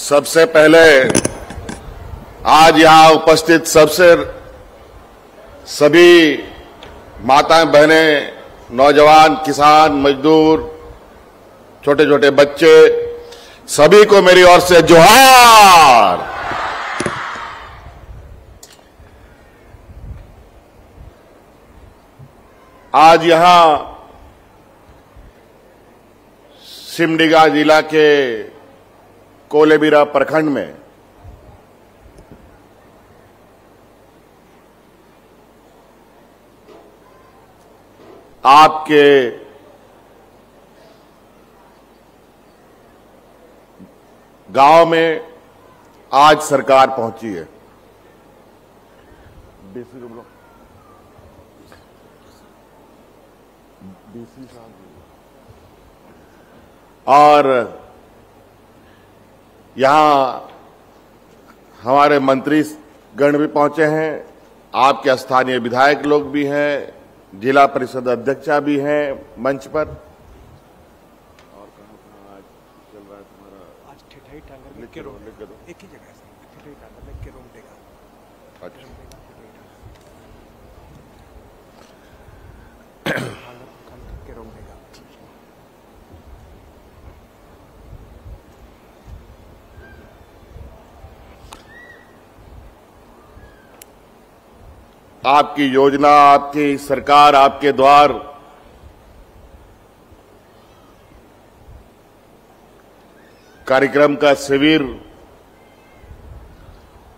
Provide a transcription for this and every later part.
सबसे पहले आज यहां उपस्थित सभी माताएं, बहनें, नौजवान, किसान, मजदूर, छोटे छोटे बच्चे, सभी को मेरी ओर से जोहार। आज यहां सिमडेगा जिला के कोलेबिरा प्रखंड में आपके गांव में आज सरकार पहुंची है। और यहां हमारे मंत्री गण भी पहुंचे हैं, आपके स्थानीय विधायक लोग भी हैं, जिला परिषद अध्यक्षा भी हैं मंच पर। और कहां आज चल रहा है तुम्हारा? आज ठिठई टांगर लिख के दो, एक ही जगह है, ठिठई टांगर लिख के रोक देगा। अच्छा, आपकी योजना, आपकी सरकार, आपके द्वार कार्यक्रम का शिविर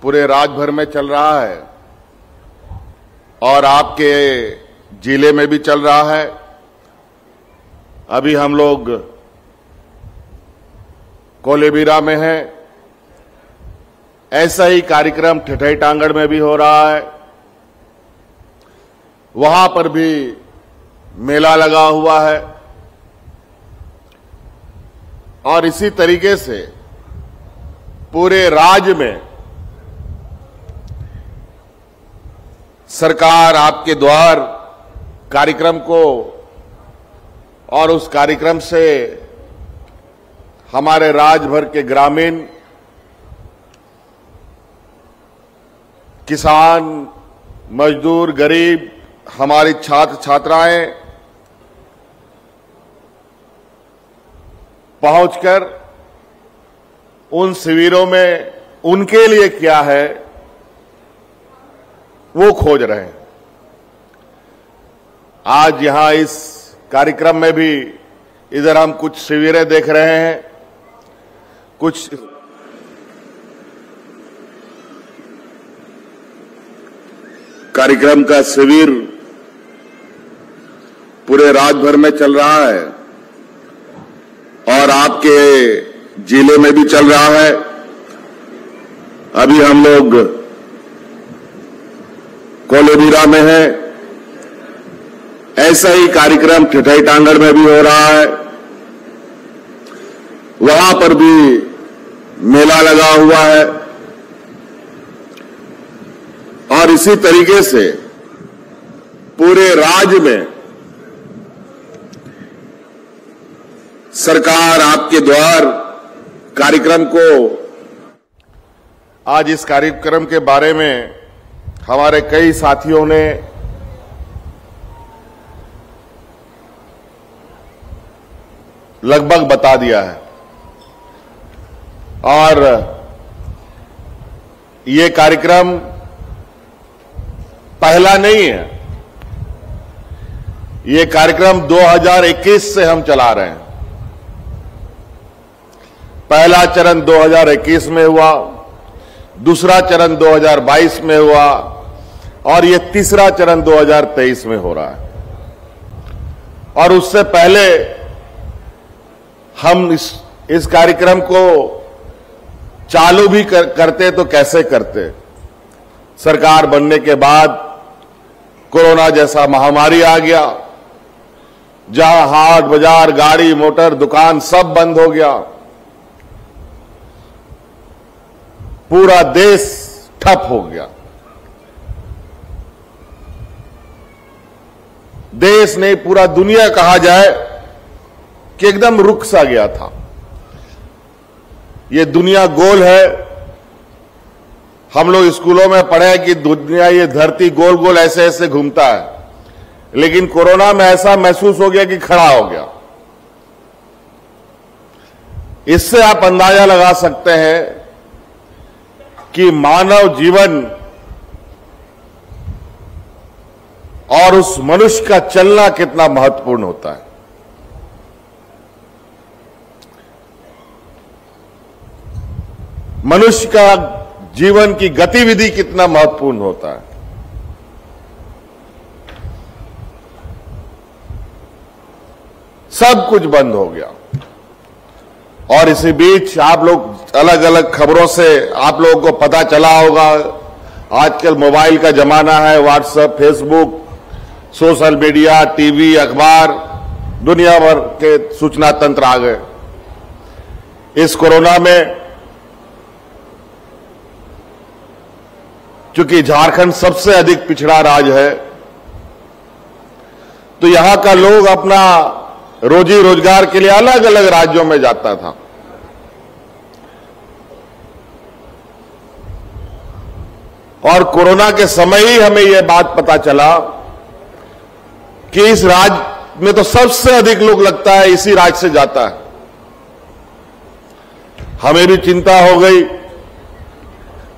पूरे राज्य भर में चल रहा है और आपके जिले में भी चल रहा है। अभी हम लोग कोलेबिरा में हैं, ऐसा ही कार्यक्रम ठिठई टांगड़ में भी हो रहा है। वहां पर भी मेला लगा हुआ है और इसी तरीके से पूरे राज्य में सरकार आपके द्वार कार्यक्रम को और उस कार्यक्रम से हमारे राज्य भर के ग्रामीण, किसान, मजदूर, गरीब, हमारी छात्र छात्राएं पहुंचकर उन शिविरों में उनके लिए क्या है वो खोज रहे हैं। आज यहां इस कार्यक्रम में भी इधर हम कुछ शिविरें देख रहे हैं, कुछ कार्यक्रम का शिविर पूरे राज्य भर में चल रहा है और आपके जिले में भी चल रहा है। अभी हम लोग कोलेबिरा में हैं, ऐसा ही कार्यक्रम ठिठई टांगड़ में भी हो रहा है। वहां पर भी मेला लगा हुआ है और इसी तरीके से पूरे राज्य में सरकार आपके द्वार कार्यक्रम को, आज इस कार्यक्रम के बारे में हमारे कई साथियों ने लगभग बता दिया है और ये कार्यक्रम पहला नहीं है। ये कार्यक्रम 2021 से हम चला रहे हैं। पहला चरण 2021 में हुआ, दूसरा चरण 2022 में हुआ और ये तीसरा चरण 2023 में हो रहा है। और उससे पहले हम इस कार्यक्रम को चालू भी करते तो कैसे करते? सरकार बनने के बाद कोरोना जैसा महामारी आ गया, जहां हाट बाजार, गाड़ी मोटर, दुकान सब बंद हो गया, पूरा देश ठप हो गया। देश नहीं, पूरा दुनिया कहा जाए कि एकदम रुक सा गया था। ये दुनिया गोल है। हम लोग स्कूलों में पढ़े कि दुनिया, ये धरती गोल गोल ऐसे ऐसे घूमता है, लेकिन कोरोना में ऐसा महसूस हो गया कि खड़ा हो गया। इससे आप अंदाजा लगा सकते हैं कि मानव जीवन और उस मनुष्य का चलना कितना महत्वपूर्ण होता है। मनुष्य का जीवन की गतिविधि कितना महत्वपूर्ण होता है। सब कुछ बंद हो गया और इसी बीच आप लोग अलग अलग खबरों से आप लोगों को पता चला होगा, आजकल मोबाइल का जमाना है, WhatsApp, Facebook, social media, TV, अखबार, दुनिया भर के सूचना तंत्र आ गए। इस कोरोना में चूंकि झारखंड सबसे अधिक पिछड़ा राज्य है, तो यहां का लोग अपना रोजी रोजगार के लिए अलग अलग राज्यों में जाता था। और कोरोना के समय ही हमें यह बात पता चला कि इस राज्य में तो सबसे अधिक लोग लगता है इसी राज्य से जाता है। हमें भी चिंता हो गई।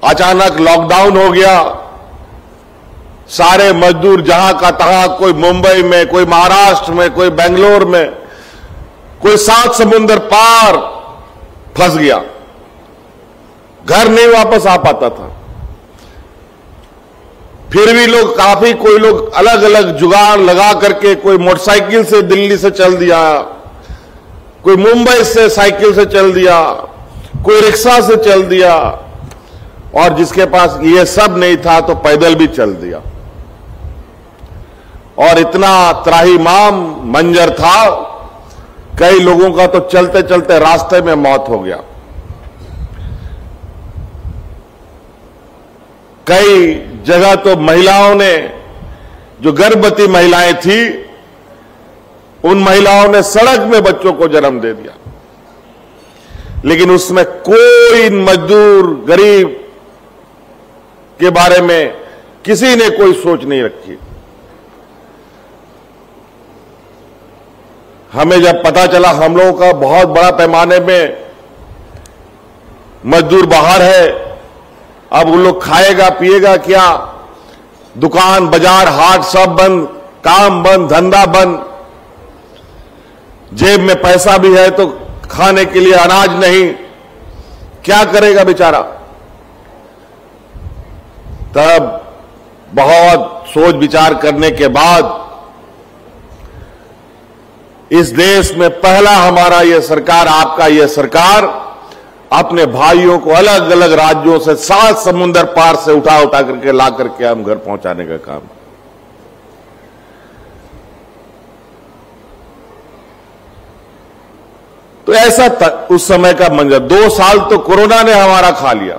अचानक लॉकडाउन हो गया, सारे मजदूर जहां का तहां, कोई मुंबई में, कोई महाराष्ट्र में, कोई बेंगलोर में, कोई 7 समुंदर पार फंस गया, घर नहीं वापस आ पाता था। फिर भी लोग काफी, कोई लोग अलग अलग जुगाड़ लगा करके, कोई मोटरसाइकिल से दिल्ली से चल दिया, कोई मुंबई से साइकिल से चल दिया, कोई रिक्शा से चल दिया, और जिसके पास ये सब नहीं था तो पैदल भी चल दिया। और इतना त्राहिमाम मंजर था, कई लोगों का तो चलते चलते रास्ते में मौत हो गया। कई जगह तो महिलाओं ने, जो गर्भवती महिलाएं थी, उन महिलाओं ने सड़क में बच्चों को जन्म दे दिया। लेकिन उसमें कोई मजदूर, गरीब के बारे में किसी ने कोई सोच नहीं रखी। हमें जब पता चला, हम लोगों का बहुत बड़ा पैमाने में मजदूर बाहर है, अब उन लोग खाएगा पिएगा क्या? दुकान, बाजार, हाट सब बंद, काम बंद, धंधा बंद, जेब में पैसा भी है तो खाने के लिए अनाज नहीं, क्या करेगा बेचारा? तब बहुत सोच विचार करने के बाद इस देश में पहला हमारा यह सरकार, आपका यह सरकार, अपने भाइयों को अलग अलग राज्यों से 7 समुंदर पार से उठा उठा करके ला करके हम घर पहुंचाने का काम। तो ऐसा उस समय का मंजर। 2 साल तो कोरोना ने हमारा खा लिया।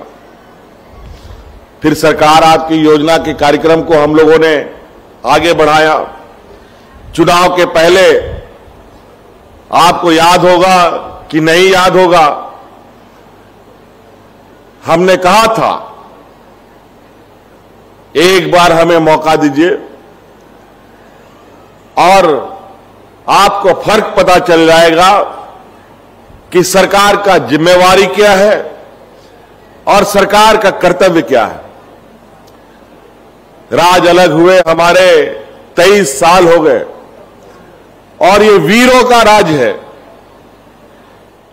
फिर सरकार आपकी योजना के कार्यक्रम को हम लोगों ने आगे बढ़ाया। चुनाव के पहले आपको याद होगा कि नहीं याद होगा, हमने कहा था एक बार हमें मौका दीजिए और आपको फर्क पता चल जाएगा कि सरकार का जिम्मेवारी क्या है और सरकार का कर्तव्य क्या है। राज अलग हुए हमारे 23 साल हो गए और ये वीरों का राज है।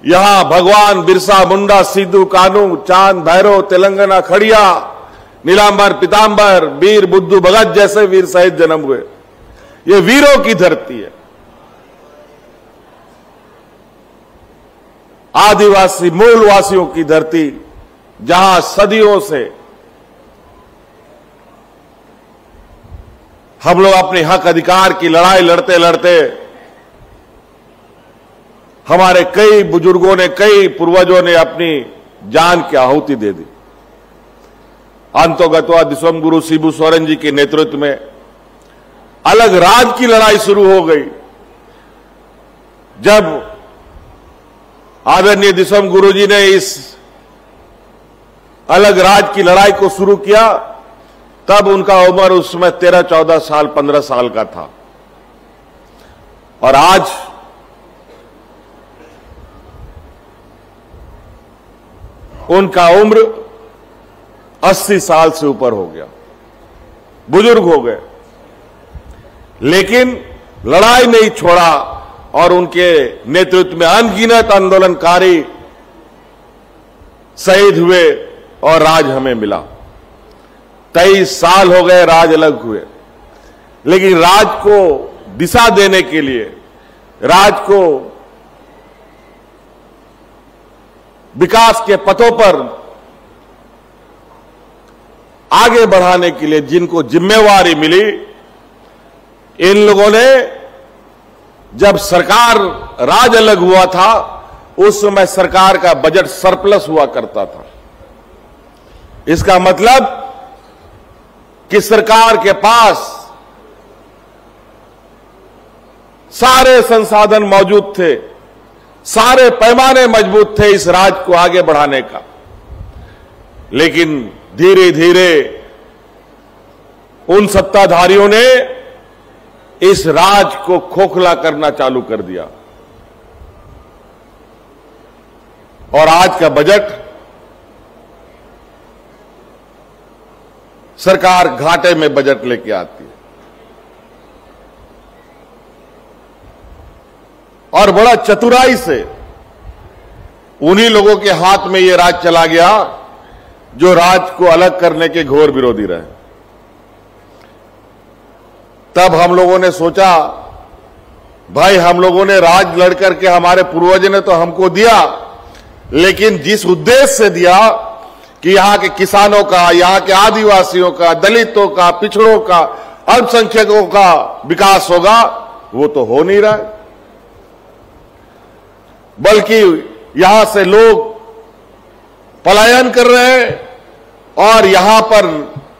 यहां भगवान बिरसा मुंडा, सिद्धू कानू, चांद भैरव, तेलंगाना खड़िया, नीलांबर पीतांबर, वीर बुद्धू भगत जैसे वीर शहीद जन्म हुए। ये वीरों की धरती है। आदिवासी मूलवासियों की धरती, जहां सदियों से हम लोग अपने हक अधिकार की लड़ाई लड़ते लड़ते, हमारे कई बुजुर्गों ने, कई पूर्वजों ने अपनी जान की आहुति दे दी। अंतोगत्वा दिसोम गुरु शिबू सोरेन जी के नेतृत्व में अलग राज की लड़ाई शुरू हो गई। जब आदरणीय दिसम गुरुजी ने इस अलग राज की लड़ाई को शुरू किया, तब उनका उम्र उस समय 13, 14 साल, 15 साल का था। और आज उनका उम्र 80 साल से ऊपर हो गया, बुजुर्ग हो गए, लेकिन लड़ाई नहीं छोड़ा और उनके नेतृत्व में अनगिनत आंदोलनकारी शहीद हुए और राज हमें मिला। 23 साल हो गए राज अलग हुए, लेकिन राज को दिशा देने के लिए, राज को विकास के पथों पर आगे बढ़ाने के लिए जिनको जिम्मेवारी मिली, इन लोगों ने, जब सरकार राज अलग हुआ था उस समय सरकार का बजट सरप्लस हुआ करता था। इसका मतलब कि सरकार के पास सारे संसाधन मौजूद थे, सारे पैमाने मजबूत थे इस राज को आगे बढ़ाने का। लेकिन धीरे धीरे उन सत्ताधारियों ने इस राज को खोखला करना चालू कर दिया और आज का बजट सरकार घाटे में बजट लेके आती है। और बड़ा चतुराई से उन्हीं लोगों के हाथ में यह राज चला गया जो राज को अलग करने के घोर विरोधी रहे। तब हम लोगों ने सोचा, भाई हम लोगों ने राज लड़ करके, हमारे पूर्वजों ने तो हमको दिया, लेकिन जिस उद्देश्य से दिया कि यहां के किसानों का, यहां के आदिवासियों का, दलितों का, पिछड़ों का, अल्पसंख्यकों का विकास होगा, वो तो हो नहीं रहा है। बल्कि यहां से लोग पलायन कर रहे हैं और यहां पर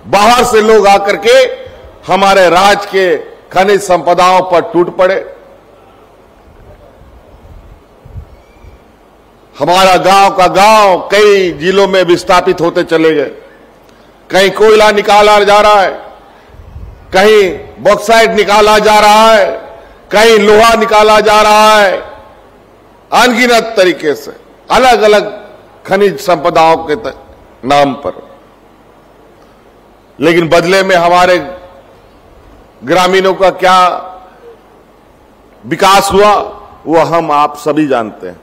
बाहर से लोग आकर के हमारे राज्य के खनिज संपदाओं पर टूट पड़े। हमारा गांव का गांव कई जिलों में विस्थापित होते चले गए। कहीं कोयला निकाला जा रहा है, कहीं बॉक्साइट निकाला जा रहा है, कहीं लोहा निकाला जा रहा है, अनगिनत तरीके से अलग अलग खनिज संपदाओं के नाम पर। लेकिन बदले में हमारे ग्रामीणों का क्या विकास हुआ वो हम आप सभी जानते हैं।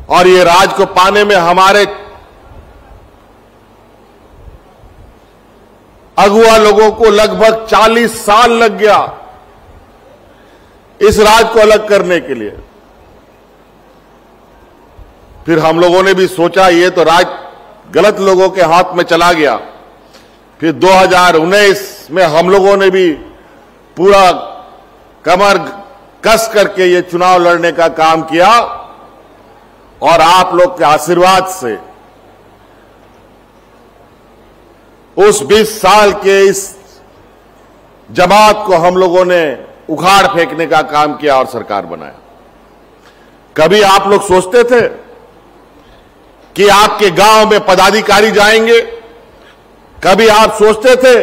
और ये राज को पाने में हमारे अगुआ लोगों को लगभग 40 साल लग गया इस राज को अलग करने के लिए। फिर हम लोगों ने भी सोचा ये तो राज गलत लोगों के हाथ में चला गया। फिर 2019 में हम लोगों ने भी पूरा कमर कस करके ये चुनाव लड़ने का काम किया और आप लोग के आशीर्वाद से उस 20 साल के इस जमात को हम लोगों ने उखाड़ फेंकने का काम किया और सरकार बनाया। कभी आप लोग सोचते थे कि आपके गांव में पदाधिकारी जाएंगे? कभी आप सोचते थे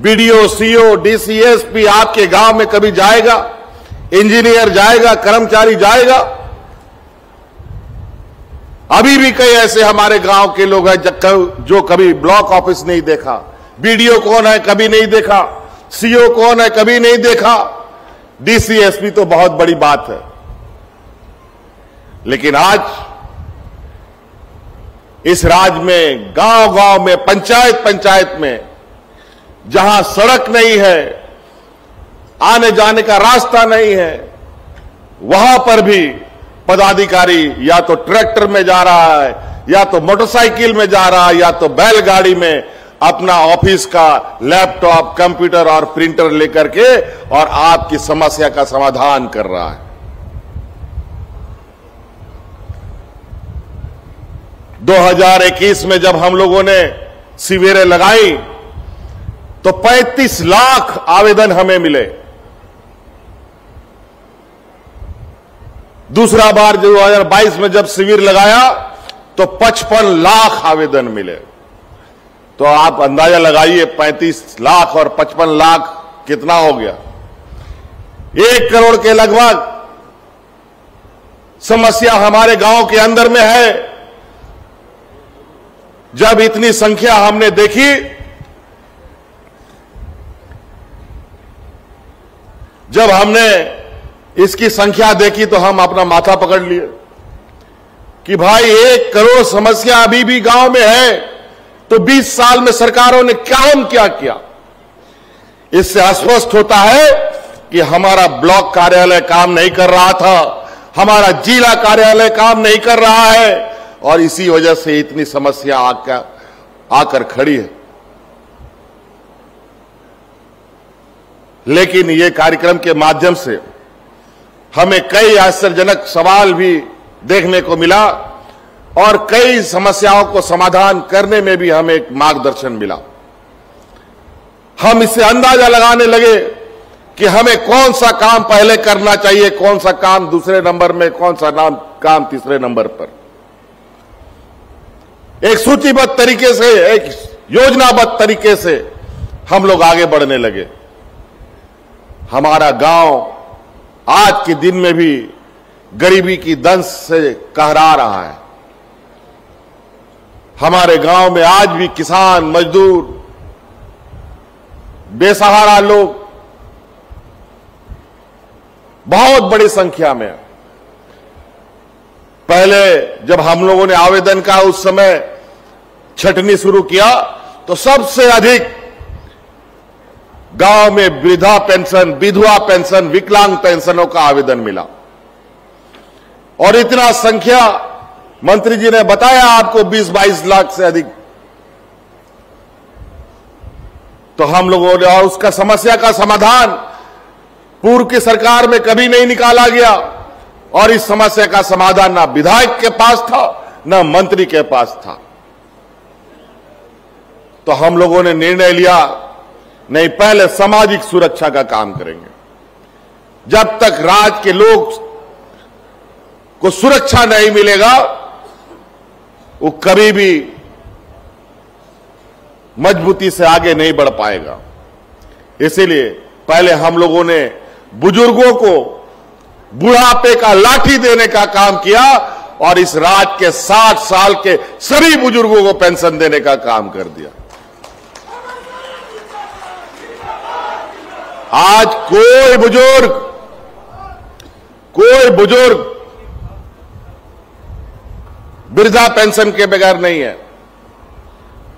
बीडीओ, सीओ, डीसीएसपी आपके गांव में कभी जाएगा? इंजीनियर जाएगा? कर्मचारी जाएगा? अभी भी कई ऐसे हमारे गांव के लोग हैं जो कभी ब्लॉक ऑफिस नहीं देखा। बीडीओ कौन है कभी नहीं देखा, सीओ कौन है कभी नहीं देखा, डीसीएसपी तो बहुत बड़ी बात है। लेकिन आज इस राज्य में गांव गांव में, पंचायत पंचायत में जहां सड़क नहीं है, आने जाने का रास्ता नहीं है, वहां पर भी पदाधिकारी या तो ट्रैक्टर में जा रहा है, या तो मोटरसाइकिल में जा रहा है, या तो बैलगाड़ी में अपना ऑफिस का लैपटॉप, कंप्यूटर और प्रिंटर लेकर के और आपकी समस्या का समाधान कर रहा है। 2021 में जब हम लोगों ने शिविरें लगाई तो 35 लाख आवेदन हमें मिले। दूसरा बार 2022 में जब शिविर लगाया तो 55 लाख आवेदन मिले। तो आप अंदाजा लगाइए 35 लाख और 55 लाख कितना हो गया? 1 करोड़ के लगभग समस्या हमारे गांव के अंदर में है। जब इतनी संख्या हमने देखी, जब हमने इसकी संख्या देखी तो हम अपना माथा पकड़ लिए कि भाई 1 करोड़ समस्या अभी भी गांव में है, तो 20 साल में सरकारों ने काम क्या किया? इससे अस्वस्थ होता है कि हमारा ब्लॉक कार्यालय काम नहीं कर रहा था, हमारा जिला कार्यालय काम नहीं कर रहा है, और इसी वजह से इतनी समस्या आकर खड़ी है। लेकिन ये कार्यक्रम के माध्यम से हमें कई आश्चर्यजनक सवाल भी देखने को मिला और कई समस्याओं को समाधान करने में भी हमें एक मार्गदर्शन मिला। हम इससे अंदाजा लगाने लगे कि हमें कौन सा काम पहले करना चाहिए, कौन सा काम दूसरे नंबर में, कौन सा काम तीसरे नंबर पर। एक सूचीबद्ध तरीके से, एक योजनाबद्ध तरीके से हम लोग आगे बढ़ने लगे। हमारा गांव आज के दिन में भी गरीबी की दंश से कहरा रहा है। हमारे गांव में आज भी किसान, मजदूर, बेसहारा लोग बहुत बड़ी संख्या में। पहले जब हम लोगों ने आवेदन का उस समय छंटनी शुरू किया तो सबसे अधिक गांव में वृद्धा पेंशन, विधवा पेंशन, विकलांग पेंशनों का आवेदन मिला। और इतना संख्या मंत्री जी ने बताया आपको 20-22 लाख से अधिक। तो हम लोगों ने, और उसका समस्या का समाधान पूर्व की सरकार में कभी नहीं निकाला गया, और इस समस्या का समाधान ना विधायक के पास था ना मंत्री के पास था। तो हम लोगों ने निर्णय लिया, नहीं, पहले सामाजिक सुरक्षा का काम करेंगे। जब तक राज्य के लोग को सुरक्षा नहीं मिलेगा, वो कभी भी मजबूती से आगे नहीं बढ़ पाएगा। इसीलिए पहले हम लोगों ने बुजुर्गों को बुढ़ापे का लाठी देने का काम किया, और इस राज्य के 60 साल के सभी बुजुर्गों को पेंशन देने का काम कर दिया। आज कोई बुजुर्ग वृद्धा पेंशन के बगैर नहीं है।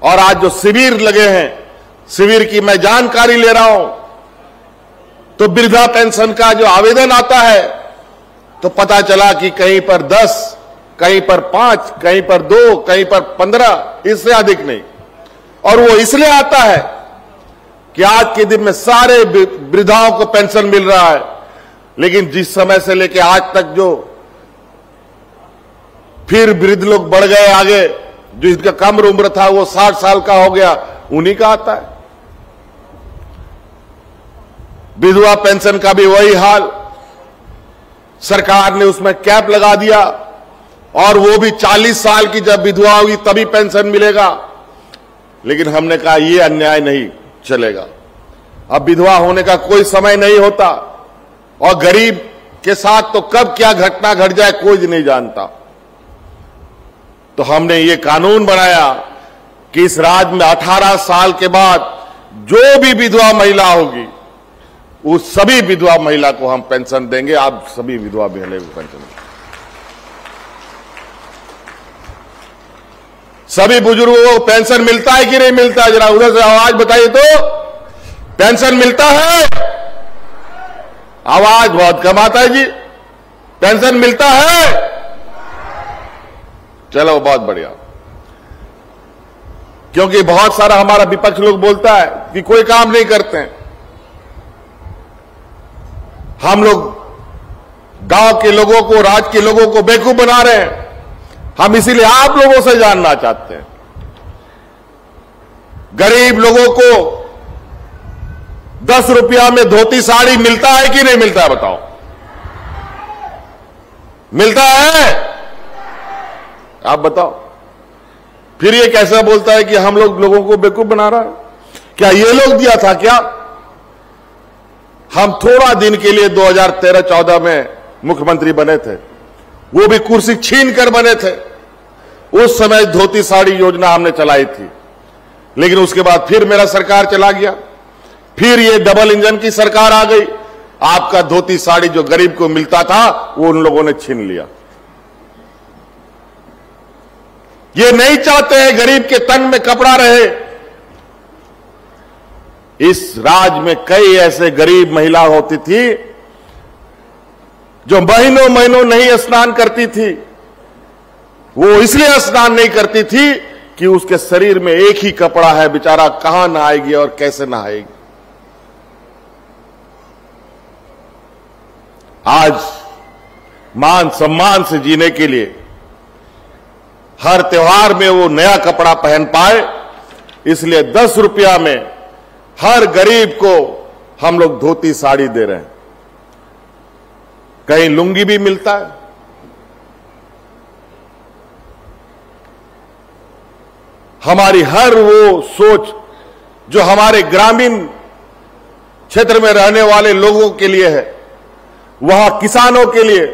और आज जो शिविर लगे हैं, शिविर की मैं जानकारी ले रहा हूं, तो वृद्धा पेंशन का जो आवेदन आता है तो पता चला कि कहीं पर 10, कहीं पर 5, कहीं पर 2, कहीं पर 15, इससे अधिक नहीं। और वो इसलिए आता है कि आज के दिन में सारे वृद्धाओं को पेंशन मिल रहा है, लेकिन जिस समय से लेके आज तक जो फिर वृद्ध लोग बढ़ गए आगे, जो इसका कम उम्र था वो 60 साल का हो गया, उन्हीं का आता है। विधवा पेंशन का भी वही हाल, सरकार ने उसमें कैप लगा दिया, और वो भी 40 साल की जब विधवा होगी तभी पेंशन मिलेगा। लेकिन हमने कहा ये अन्याय नहीं चलेगा। अब विधवा होने का कोई समय नहीं होता, और गरीब के साथ तो कब क्या घटना घट जाए कोई नहीं जानता। तो हमने ये कानून बनाया कि इस राज्य में 18 साल के बाद जो भी विधवा महिला होगी, उस सभी विधवा महिला को हम पेंशन देंगे। आप सभी विधवा महिला को पेंशन देंगे। सभी बुजुर्गों को पेंशन मिलता है कि नहीं मिलता है? जरा उधर से आवाज बताइए तो। पेंशन मिलता है? आवाज बहुत कम आता है जी। पेंशन मिलता है? चलो बहुत बढ़िया। क्योंकि बहुत सारा हमारा विपक्ष लोग बोलता है कि कोई काम नहीं करते हैं। हम लोग गांव के लोगों को, राज्य के लोगों को बेवकूफ बना रहे हैं। हम इसीलिए आप लोगों से जानना चाहते हैं, गरीब लोगों को 10 रुपया में धोती साड़ी मिलता है कि नहीं मिलता है? बताओ। मिलता है? आप बताओ। फिर ये कैसा बोलता है कि हम लोगों को बेवकूफ बना रहा है? क्या ये लोग दिया था क्या? हम थोड़ा दिन के लिए 2013-14 में मुख्यमंत्री बने थे, वो भी कुर्सी छीन कर बने थे। उस समय धोती साड़ी योजना हमने चलाई थी, लेकिन उसके बाद फिर मेरा सरकार चला गया, फिर ये डबल इंजन की सरकार आ गई। आपका धोती साड़ी जो गरीब को मिलता था वो उन लोगों ने छीन लिया। ये नहीं चाहते हैं गरीब के तन में कपड़ा रहे। इस राज्य में कई ऐसे गरीब महिला होती थी जो महीनों महीनों नहीं स्नान करती थी। वो इसलिए स्नान नहीं करती थी कि उसके शरीर में एक ही कपड़ा है, बेचारा कहां नहाएगी और कैसे नहाएगी। आज मान सम्मान से जीने के लिए हर त्योहार में वो नया कपड़ा पहन पाए, इसलिए 10 रुपया में हर गरीब को हम लोग धोती साड़ी दे रहे हैं। कहीं लुंगी भी मिलता है। हमारी हर वो सोच जो हमारे ग्रामीण क्षेत्र में रहने वाले लोगों के लिए है, वहां किसानों के लिए,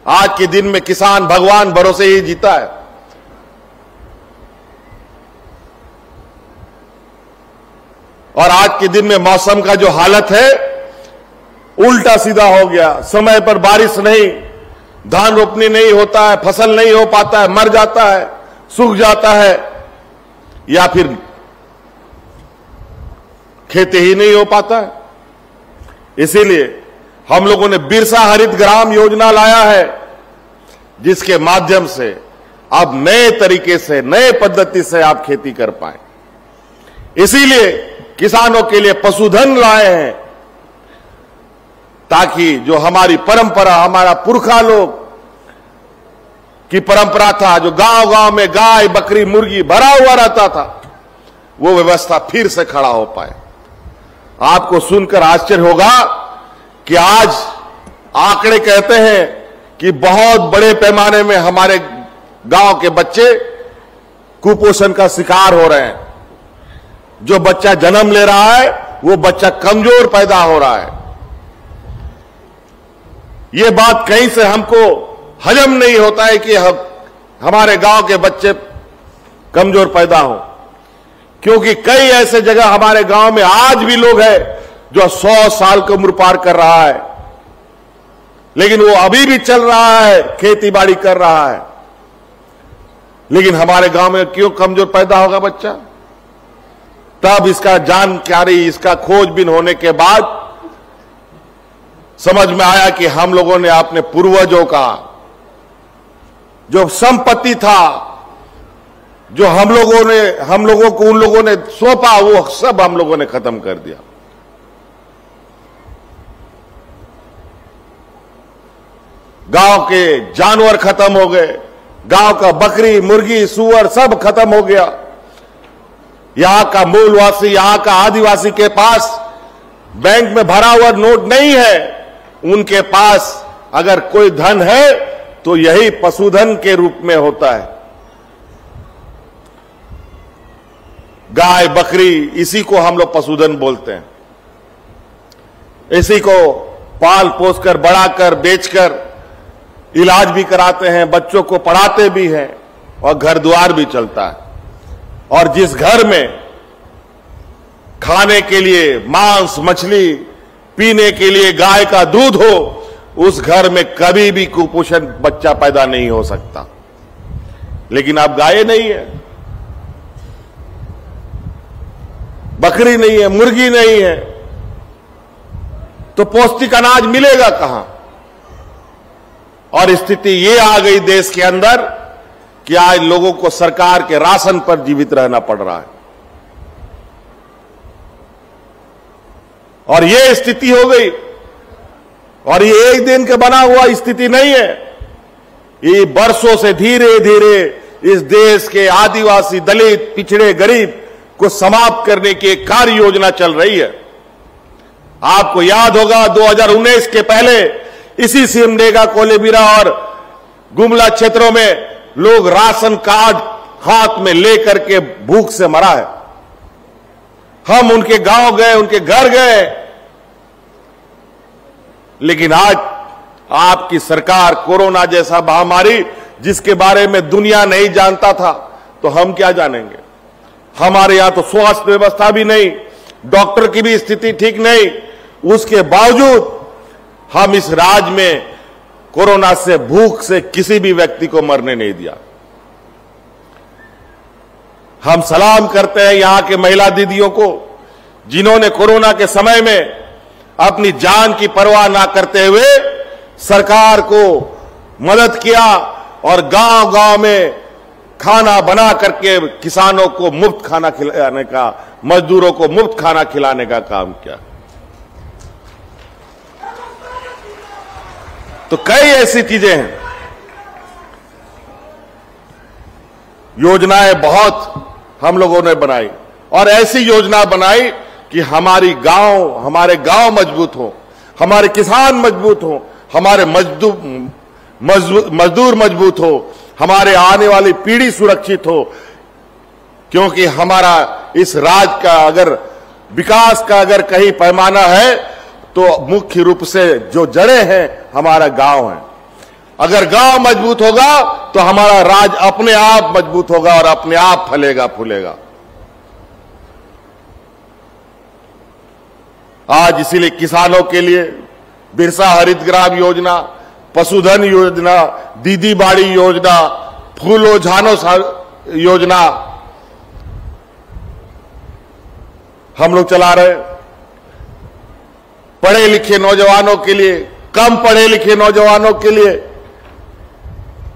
आज के दिन में किसान भगवान भरोसे ही जीता है। और आज के दिन में मौसम का जो हालत है उल्टा सीधा हो गया। समय पर बारिश नहीं, धान रोपनी नहीं होता है, फसल नहीं हो पाता है, मर जाता है, सूख जाता है, या फिर खेती ही नहीं हो पाता है। इसीलिए हम लोगों ने बिरसा हरित ग्राम योजना लाया है, जिसके माध्यम से अब नए तरीके से, नए पद्धति से आप खेती कर पाए। इसीलिए किसानों के लिए पशुधन लाए हैं, ताकि जो हमारी परंपरा, हमारा पुरखा लोग की परंपरा था, जो गांव गांव में गाय बकरी मुर्गी भरा हुआ रहता था, वो व्यवस्था फिर से खड़ा हो पाए। आपको सुनकर आश्चर्य होगा कि आज आंकड़े कहते हैं कि बहुत बड़े पैमाने में हमारे गांव के बच्चे कुपोषण का शिकार हो रहे हैं। जो बच्चा जन्म ले रहा है वो बच्चा कमजोर पैदा हो रहा है। ये बात कहीं से हमको हजम नहीं होता है कि हमारे गांव के बच्चे कमजोर पैदा हो, क्योंकि कई ऐसे जगह हमारे गांव में आज भी लोग हैं जो 100 साल की उम्र पार कर रहा है, लेकिन वो अभी भी चल रहा है, खेती बाड़ी कर रहा है। लेकिन हमारे गांव में क्यों कमजोर पैदा होगा बच्चा? तब इसका जानकारी, इसका खोजबीन होने के बाद समझ में आया कि हम लोगों ने अपने पूर्वजों का जो संपत्ति था, जो हम लोगों को उन लोगों ने सौंपा, वो सब हम लोगों ने खत्म कर दिया। गांव के जानवर खत्म हो गए, गांव का बकरी मुर्गी सूअर सब खत्म हो गया। यहां का मूलवासी, यहां का आदिवासी के पास बैंक में भरा हुआ नोट नहीं है। उनके पास अगर कोई धन है तो यही पशुधन के रूप में होता है। गाय बकरी, इसी को हम लोग पशुधन बोलते हैं। इसी को पाल पोस कर, बड़ा कर, बेचकर इलाज भी कराते हैं, बच्चों को पढ़ाते भी हैं और घर द्वार भी चलता है। और जिस घर में खाने के लिए मांस मछली, पीने के लिए गाय का दूध हो, उस घर में कभी भी कुपोषण बच्चा पैदा नहीं हो सकता। लेकिन अब गाय नहीं है, बकरी नहीं है, मुर्गी नहीं है, तो पौष्टिक अनाज मिलेगा कहां? और स्थिति ये आ गई देश के अंदर कि आज लोगों को सरकार के राशन पर जीवित रहना पड़ रहा है। और ये स्थिति हो गई, और ये एक दिन का बना हुआ स्थिति नहीं है। ये बरसों से धीरे धीरे इस देश के आदिवासी, दलित, पिछड़े, गरीब को समाप्त करने की एक कार्य योजना चल रही है। आपको याद होगा 2019 के पहले इसी सिमडेगा, कोलेबिरा और गुमला क्षेत्रों में लोग राशन कार्ड हाथ में लेकर के भूख से मरा है। हम उनके गांव गए, उनके घर गए, लेकिन आज आपकी सरकार कोरोना जैसा महामारी जिसके बारे में दुनिया नहीं जानता था, तो हम क्या जानेंगे। हमारे यहां तो स्वास्थ्य व्यवस्था भी नहीं, डॉक्टर की भी स्थिति ठीक नहीं, उसके बावजूद हम इस राज्य में कोरोना से, भूख से किसी भी व्यक्ति को मरने नहीं दिया। हम सलाम करते हैं यहां के महिला दीदियों को, जिन्होंने कोरोना के समय में अपनी जान की परवाह ना करते हुए सरकार को मदद किया और गांव-गांव में खाना बना करके किसानों को मुफ्त खाना खिलाने का, मजदूरों को मुफ्त खाना खिलाने का काम किया। तो कई ऐसी चीजें हैं, योजनाएं बहुत हम लोगों ने बनाई और ऐसी योजना बनाई कि हमारे गांव मजबूत हो, हमारे किसान मजबूत हो, हमारे मजदूर मजबूत हो, हमारे आने वाली पीढ़ी सुरक्षित हो। क्योंकि हमारा इस राज्य का अगर विकास का अगर कहीं पैमाना है तो मुख्य रूप से जो जड़ें हैं हमारा गांव है। अगर गांव मजबूत होगा तो हमारा राज्य अपने आप मजबूत होगा और अपने आप फलेगा फूलेगा। आज इसीलिए किसानों के लिए बिरसा हरित ग्राम योजना, पशुधन योजना, दीदी बाड़ी योजना, फूलो झानो योजना हम लोग चला रहे हैं। पढ़े लिखे नौजवानों के लिए, कम पढ़े लिखे नौजवानों के लिए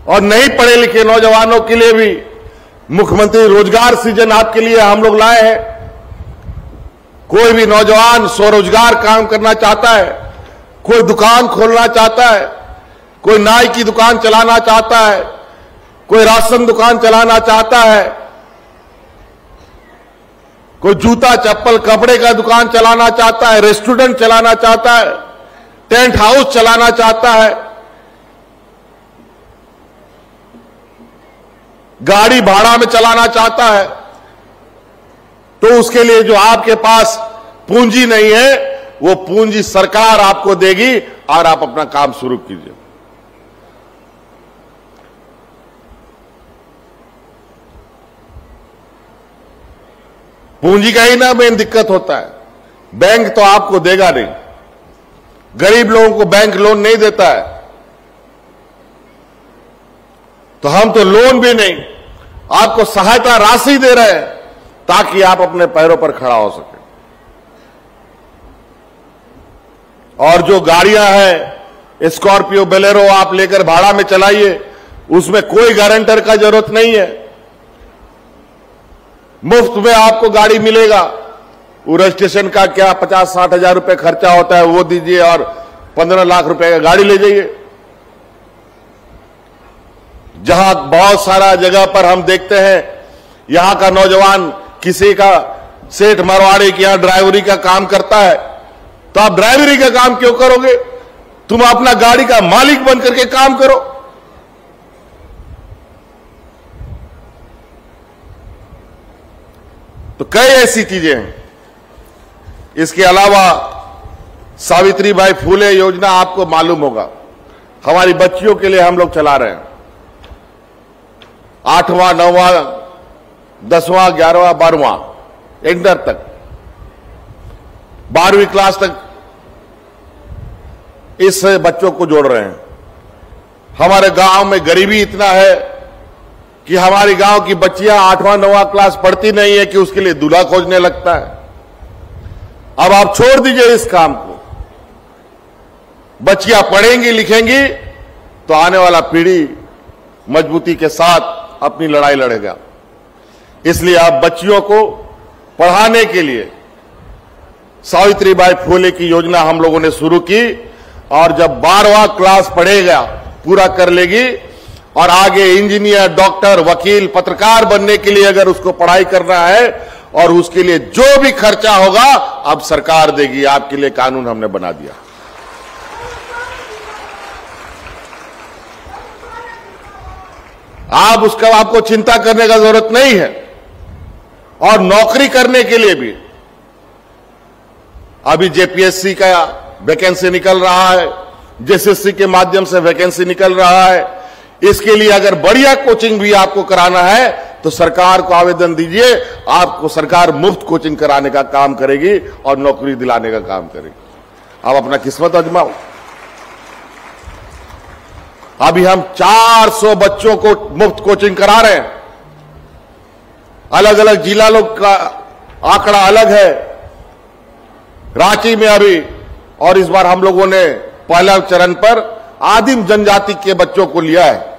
और नहीं पढ़े लिखे नौजवानों के लिए भी मुख्यमंत्री रोजगार सृजन आपके लिए हम लोग लाए हैं। कोई भी नौजवान स्वरोजगार काम करना चाहता है, कोई दुकान खोलना चाहता है, कोई नाई की दुकान चलाना चाहता है, कोई राशन दुकान चलाना चाहता है, कोई जूता चप्पल कपड़े का दुकान चलाना चाहता है, रेस्टोरेंट चलाना चाहता है, टेंट हाउस चलाना चाहता है, गाड़ी भाड़ा में चलाना चाहता है, तो उसके लिए जो आपके पास पूंजी नहीं है वो पूंजी सरकार आपको देगी और आप अपना काम शुरू कीजिए। पूंजी का ही ना मेन दिक्कत होता है, बैंक तो आपको देगा नहीं, गरीब लोगों को बैंक लोन नहीं देता है, तो हम तो लोन भी नहीं, आपको सहायता राशि दे रहे हैं ताकि आप अपने पैरों पर खड़ा हो सके। और जो गाड़ियां हैं स्कॉर्पियो, बोलेरो आप लेकर भाड़ा में चलाइए, उसमें कोई गारंटर का जरूरत नहीं है, मुफ्त में आपको गाड़ी मिलेगा। वो रजिस्ट्रेशन का क्या 50-60 हजार रुपए खर्चा होता है वो दीजिए और 15 लाख रुपए का गाड़ी ले जाइए। जहां बहुत सारा जगह पर हम देखते हैं यहां का नौजवान किसी का सेठ मरवाड़ी के यहां ड्राइवरी का काम करता है, तो आप ड्राइवरी का काम क्यों करोगे? तुम अपना गाड़ी का मालिक बन करके काम करो। तो कई ऐसी चीजें हैं। इसके अलावा सावित्रीबाई फूले योजना आपको मालूम होगा, हमारी बच्चियों के लिए हम लोग चला रहे हैं। 8वां 9वां 10वां 11वां 12वां इंटर तक, 12वीं क्लास तक इस बच्चों को जोड़ रहे हैं। हमारे गांव में गरीबी इतना है कि हमारी गांव की बच्चियां 8वां 9वां क्लास पढ़ती नहीं है कि उसके लिए दूल्हा खोजने लगता है। अब आप छोड़ दीजिए इस काम को, बच्चियां पढ़ेंगी लिखेंगी तो आने वाला पीढ़ी मजबूती के साथ अपनी लड़ाई लड़ेगा। इसलिए आप बच्चियों को पढ़ाने के लिए सावित्रीबाई फूले की योजना हम लोगों ने शुरू की, और जब 12वां क्लास पढ़ेगा, पूरा कर लेगी और आगे इंजीनियर, डॉक्टर, वकील, पत्रकार बनने के लिए अगर उसको पढ़ाई करना है और उसके लिए जो भी खर्चा होगा अब सरकार देगी। आपके लिए कानून हमने बना दिया। आप उसका आपको चिंता करने का जरूरत नहीं है। और नौकरी करने के लिए भी अभी जेपीएससी का वैकेंसी निकल रहा है, जेएसएससी के माध्यम से वैकेंसी निकल रहा है। इसके लिए अगर बढ़िया कोचिंग भी आपको कराना है तो सरकार को आवेदन दीजिए, आपको सरकार मुफ्त कोचिंग कराने का काम करेगी और नौकरी दिलाने का काम करेगी। आप अपना किस्मत आजमाओ। अभी हम 400 बच्चों को मुफ्त कोचिंग करा रहे हैं। अलग अलग जिला लोग का आंकड़ा अलग है। रांची में अभी, और इस बार हम लोगों ने पहला चरण पर आदिम जनजाति के बच्चों को लिया है,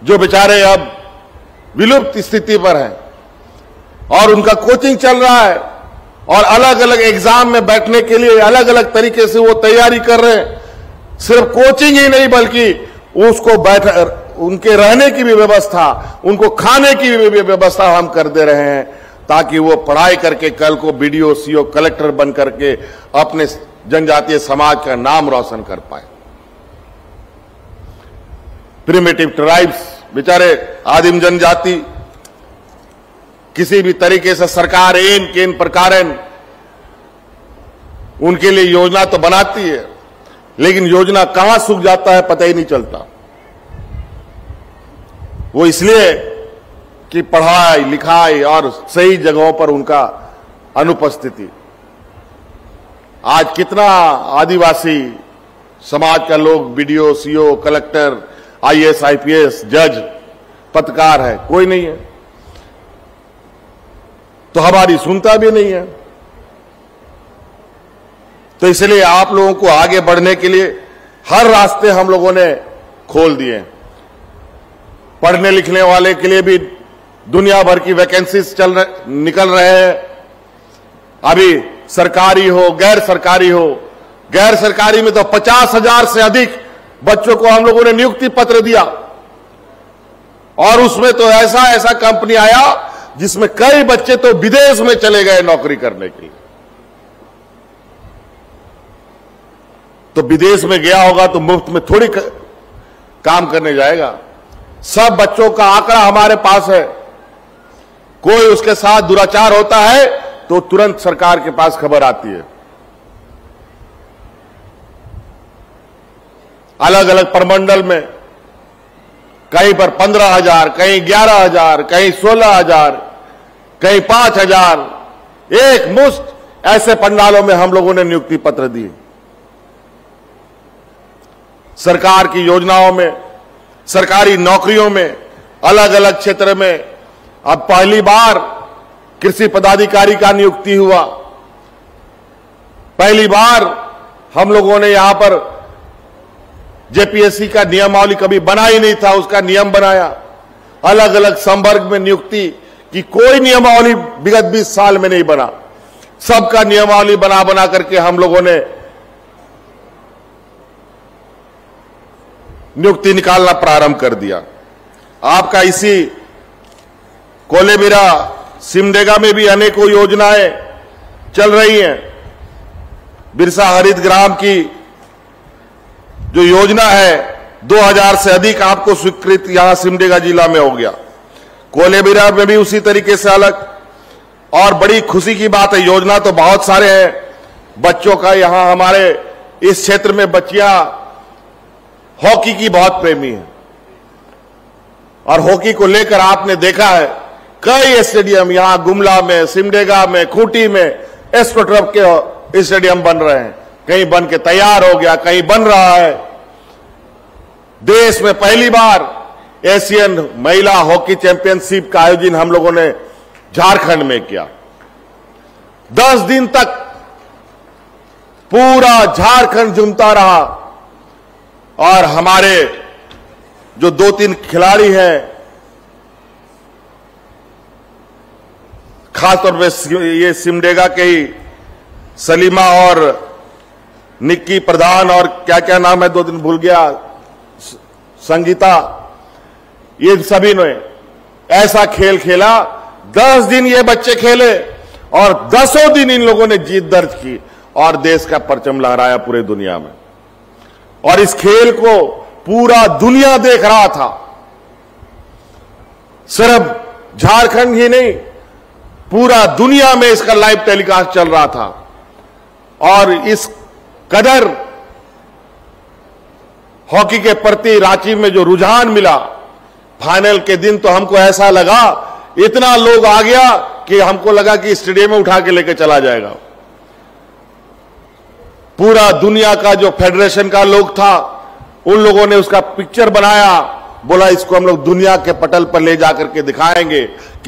जो बेचारे अब विलुप्त स्थिति पर हैं, और उनका कोचिंग चल रहा है। और अलग अलग एग्जाम में बैठने के लिए अलग अलग तरीके से वो तैयारी कर रहे हैं। सिर्फ कोचिंग ही नहीं, बल्कि उसको उनके रहने की भी व्यवस्था, उनको खाने की भी व्यवस्था हम कर दे रहे हैं, ताकि वो पढ़ाई करके कल को बीडीओ, सीओ, कलेक्टर बन करके अपने जनजातीय समाज का नाम रोशन कर पाए। प्रिमिटिव ट्राइब्स, बेचारे आदिम जनजाति, किसी भी तरीके से सरकार इन के इन प्रकार उनके लिए योजना तो बनाती है, लेकिन योजना कहां सूख जाता है पता ही नहीं चलता। वो इसलिए कि पढ़ाई लिखाई और सही जगहों पर उनका अनुपस्थिति। आज कितना आदिवासी समाज का लोग BDO, CO, collector, IAS, IPS, जज, पत्रकार है, कोई नहीं है। तो हमारी सुनता भी नहीं है। तो इसलिए आप लोगों को आगे बढ़ने के लिए हर रास्ते हम लोगों ने खोल दिए। पढ़ने लिखने वाले के लिए भी दुनिया भर की वैकेंसीज निकल रहे हैं। अभी सरकारी हो, गैर सरकारी हो, गैर सरकारी में तो 50,000 से अधिक बच्चों को हम लोगों ने नियुक्ति पत्र दिया। और उसमें तो ऐसा ऐसा कंपनी आया जिसमें कई बच्चे तो विदेश में चले गए नौकरी करने के लिए। तो विदेश में गया होगा तो मुफ्त में थोड़ी काम करने जाएगा। सब बच्चों का आंकड़ा हमारे पास है। कोई उसके साथ दुराचार होता है तो तुरंत सरकार के पास खबर आती है। अलग अलग प्रमंडल में कहीं पर 15,000, कहीं 11,000, कहीं 16,000, कहीं 5,000, एक मुश्त ऐसे पंडालों में हम लोगों ने नियुक्ति पत्र दिए। सरकार की योजनाओं में, सरकारी नौकरियों में, अलग अलग क्षेत्र में अब पहली बार कृषि पदाधिकारी का नियुक्ति हुआ। पहली बार हम लोगों ने यहां पर जेपीएससी का नियमावली कभी बना ही नहीं था, उसका नियम बनाया। अलग अलग संवर्ग में नियुक्ति की कोई नियमावली विगत 20 साल में नहीं बना। सबका नियमावली बना बना करके हम लोगों ने नियुक्ति निकालना प्रारंभ कर दिया। आपका इसी कोलेबिरा, सिमडेगा में भी अनेकों योजनाएं चल रही हैं। बिरसा हरित ग्राम की जो योजना है 2000 से अधिक आपको स्वीकृत यहां सिमडेगा जिला में हो गया। कोलेबिरा में भी उसी तरीके से अलग। और बड़ी खुशी की बात है, योजना तो बहुत सारे हैं बच्चों का। यहां हमारे इस क्षेत्र में बच्चियां हॉकी की बहुत प्रेमी है, और हॉकी को लेकर आपने देखा है कई स्टेडियम यहां गुमला में, सिमडेगा में, खूंटी में एस्ट्रोटर्फ के स्टेडियम बन रहे हैं। कहीं बन के तैयार हो गया, कहीं बन रहा है। देश में पहली बार एशियन महिला हॉकी चैंपियनशिप का आयोजन हम लोगों ने झारखंड में किया। 10 दिन तक पूरा झारखंड झूमता रहा। और हमारे जो 2-3 खिलाड़ी हैं, खासतौर पे ये सिमडेगा के ही सलीमा और निक्की प्रधान और क्या क्या नाम है 2 दिन भूल गया, संगीता, ये सभी ने ऐसा खेल खेला। 10 दिन ये बच्चे खेले और 10 दिन इन लोगों ने जीत दर्ज की और देश का परचम लहराया पूरे दुनिया में। और इस खेल को पूरा दुनिया देख रहा था। सिर्फ झारखंड ही नहीं, पूरा दुनिया में इसका लाइव टेलीकास्ट चल रहा था। और इस कदर हॉकी के प्रति रांची में जो रुझान मिला, फाइनल के दिन तो हमको ऐसा लगा, इतना लोग आ गया कि हमको लगा कि स्टेडियम में उठा के लेके चला जाएगा। पूरा दुनिया का जो फेडरेशन का लोग था, उन लोगों ने उसका पिक्चर बनाया, बोला इसको हम लोग दुनिया के पटल पर ले जाकर के दिखाएंगे कि